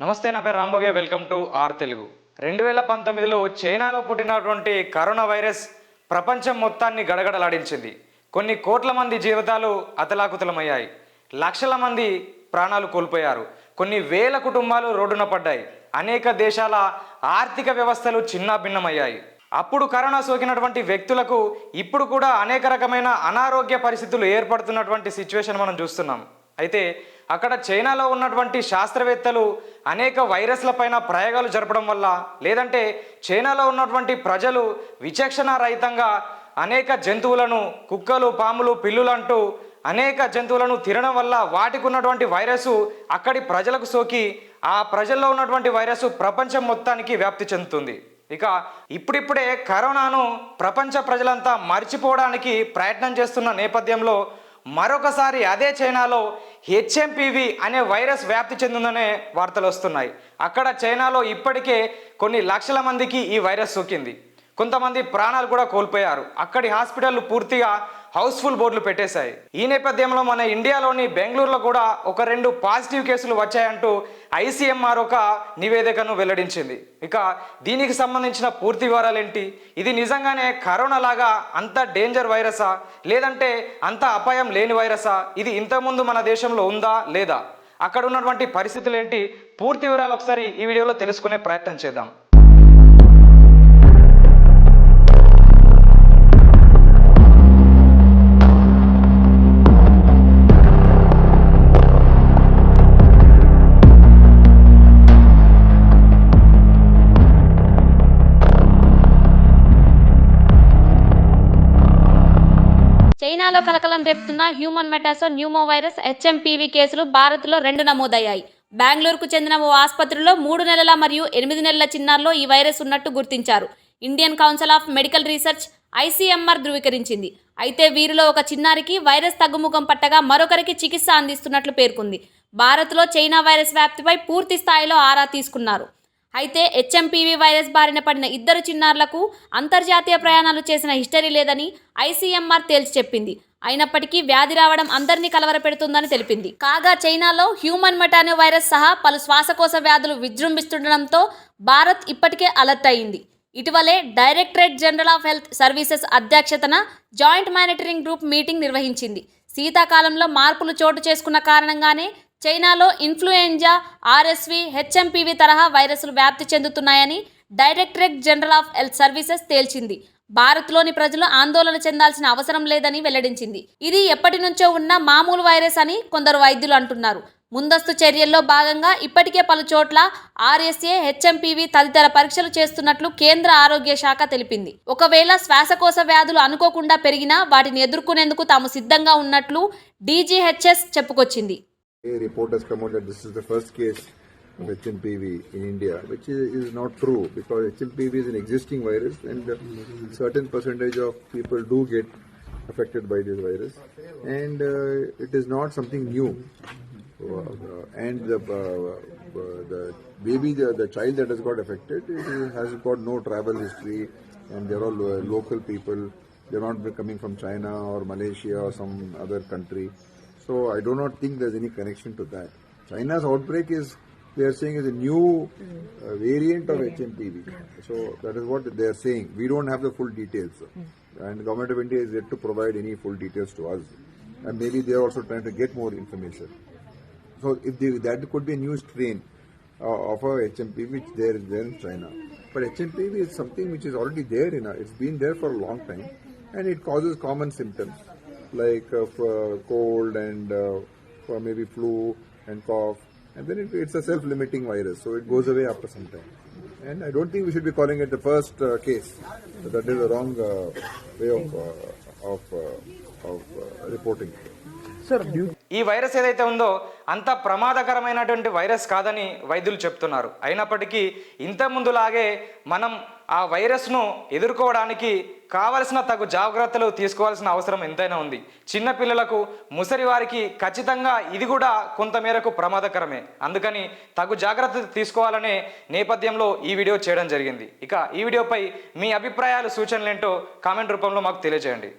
నమస్తే, నా పేరు Rambhavya. Welcome to R Telugu. 2019లో చైనాలో పుట్టినటువంటి కరోనా వైరస్ ప్రపంచం మొత్తాన్ని గడగడలాడించింది. కొన్ని కోట్ల మంది జీవితాలు అతలాకుతలమయ్యాయి. లక్షల మంది ప్రాణాలు కోల్పోయారు. కొన్ని వేల కుటుంబాలు రోడ్డున పడ్డాయి. అనేక దేశాల ఆర్థిక వ్యవస్థలు చిన్నాభిన్నమయ్యాయి. అప్పుడు కరోనా సోకినటువంటి వ్యక్తులకు ఇప్పుడు కూడా అనేక రకమైన అనారోగ్య పరిస్థితులు ఏర్పడుతున్నటువంటి సిచ్యువేషన్ మనం చూస్తున్నాం. అయితే అక్కడ చైనాలో ఉన్నటువంటి శాస్త్రవేత్తలు అనేక వైరస్ల పైన ప్రయోగాలు జరపడం వల్ల, లేదంటే చైనాలో ఉన్నటువంటి ప్రజలు విచక్షణ రహితంగా అనేక జంతువులను, కుక్కలు, పాములు, పిల్లులు అంటూ అనేక జంతువులను తినడం వల్ల వాటికి ఉన్నటువంటి వైరస్ అక్కడి ప్రజలకు సోకి ఆ ప్రజల్లో ఉన్నటువంటి వైరస్ ప్రపంచం మొత్తానికి వ్యాప్తి చెందుతుంది. ఇక ఇప్పుడిప్పుడే కరోనాను ప్రపంచ ప్రజలంతా మర్చిపోవడానికి ప్రయత్నం చేస్తున్న నేపథ్యంలో మరొకసారి అదే చైనాలో హెచ్ఎంపివి అనే వైరస్ వ్యాప్తి చెందిందనే వార్తలు వస్తున్నాయి. అక్కడ చైనాలో ఇప్పటికే కొన్ని లక్షల మందికి ఈ వైరస్ సోకింది. కొంతమంది ప్రాణాలు కూడా కోల్పోయారు. అక్కడి హాస్పిటల్ పూర్తిగా హౌస్ఫుల్ బోర్డులు పెట్టేశాయి. ఈ నేపథ్యంలో మన ఇండియాలోని బెంగళూరులో కూడా ఒక 2 పాజిటివ్ కేసులు వచ్చాయంటూ ICMR ఒక నివేదికను వెల్లడించింది. ఇక దీనికి సంబంధించిన పూర్తి వివరాలు ఏంటి? ఇది నిజంగానే కరోనా లాగా అంత డేంజర్ వైరసా, లేదంటే అంత అపాయం లేని వైరసా? ఇది ఇంతకుముందు మన దేశంలో ఉందా లేదా? అక్కడ ఉన్నటువంటి పరిస్థితులు ఏంటి? పూర్తి వివరాలు ఒకసారి ఈ వీడియోలో తెలుసుకునే ప్రయత్నం చేద్దాం. చైనాలో కలకలం రేపుతున్న హ్యూమన్ మెటాసో న్యూమో వైరస్ HMPV కేసులు భారత్లో 2 నమోదయ్యాయి. బెంగళూరుకు చెందిన ఓ ఆసుపత్రిలో 3 నెలల మరియు 8 నెలల చిన్నారులో ఈ వైరస్ ఉన్నట్టు గుర్తించారు. Indian council of medical research ICMR ధృవీకరించింది. అయితే వీరిలో ఒక చిన్నారికి వైరస్ తగ్గుముఖం పట్టగా మరొకరికి చికిత్స అందిస్తున్నట్లు పేర్కొంది. భారత్లో చైనా వైరస్ వ్యాప్తిపై పూర్తి స్థాయిలో ఆరా తీసుకున్నారు. అయితే HMPV వైరస్ బారిన పడిన 2 చిన్నారులకు అంతర్జాతీయ ప్రయాణాలు చేసిన హిస్టరీ లేదని ICMR తేల్చి చెప్పింది. అయినప్పటికీ వ్యాధి రావడం అందరినీ కలవరపెడుతుందని తెలిపింది. కాగా చైనాలో హ్యూమన్ మెటానో వైరస్ సహా పలు శ్వాసకోశ వ్యాధులు విజృంభిస్తుండడంతో భారత్ ఇప్పటికే అలర్ట్ అయింది. ఇటీవలే directorate general of health services అధ్యక్షతన జాయింట్ మానిటరింగ్ గ్రూప్ మీటింగ్ నిర్వహించింది. శీతాకాలంలో మార్పులు చోటు చేసుకున్న కారణంగానే చైనాలో ఇన్ఫ్లుయెంజా, RSV, HMPV తరహా వైరస్లు వ్యాప్తి చెందుతున్నాయని directorate general of health services తేల్చింది. భారత్లోని ప్రజలు ఆందోళన చెందాల్సిన అవసరం లేదని వెల్లడించింది. ఇది ఎప్పటి నుంచో ఉన్న మామూలు వైరస్ అని కొందరు వైద్యులు అంటున్నారు. ముందస్తు చర్యల్లో భాగంగా ఇప్పటికే పలు చోట్ల RSA, HMPV తదితర పరీక్షలు చేస్తున్నట్లు కేంద్ర ఆరోగ్య శాఖ తెలిపింది. ఒకవేళ శ్వాసకోశ వ్యాధులు అనుకోకుండా పెరిగినా వాటిని ఎదుర్కొనేందుకు తాము సిద్ధంగా ఉన్నట్లు DGHS చెప్పుకొచ్చింది. A report has come out that this is the first case of HMPV in India, which is not true, because HMPV is an existing virus and certain percentage of people do get affected by this virus, and it is not something new. And the baby, the child that has got affected, it has got no travel history, and they're all local people. They're not coming from China or Malaysia or some other country. So I do not think there's any connection to that. China's outbreak is, they are saying, is a new variant of HMPV. So that is what they are saying. We don't have the full details. And the government of India is yet to provide any full details to us. And maybe they are also trying to get more information. So if that could be a new strain of a HMPV which there is there in China. But HMPV is something which is already there it's been there for a long time, and it causes common symptoms like cold and maybe flu and cough, and then it's a self-limiting virus, so it goes away after some time. And I don't think we should be calling it the first case. That is the wrong way of reporting. ఈ virus ఏదైతే ఉందో అంత ప్రమాదకరమైనటువంటి virus కాదని వైద్యులు చెప్తున్నారు. అయినప్పటికీ ఇంత ముందులాగే మనం ఆ వైరస్ను ఎదుర్కోవడానికి కావలసిన తగు జాగ్రత్తలు తీసుకోవాల్సిన అవసరం ఎంతైనా ఉంది. చిన్నపిల్లలకు, ముసలి వారికి ఖచ్చితంగా ఇది కూడా కొంతమేరకు ప్రమాదకరమే. అందుకని తగు జాగ్రత్తలు తీసుకోవాలనే నేపథ్యంలో ఈ వీడియో చేయడం జరిగింది. ఇక ఈ వీడియోపై మీ అభిప్రాయాలు, సూచనలు ఏంటో కామెంట్ రూపంలో మాకు తెలియజేయండి.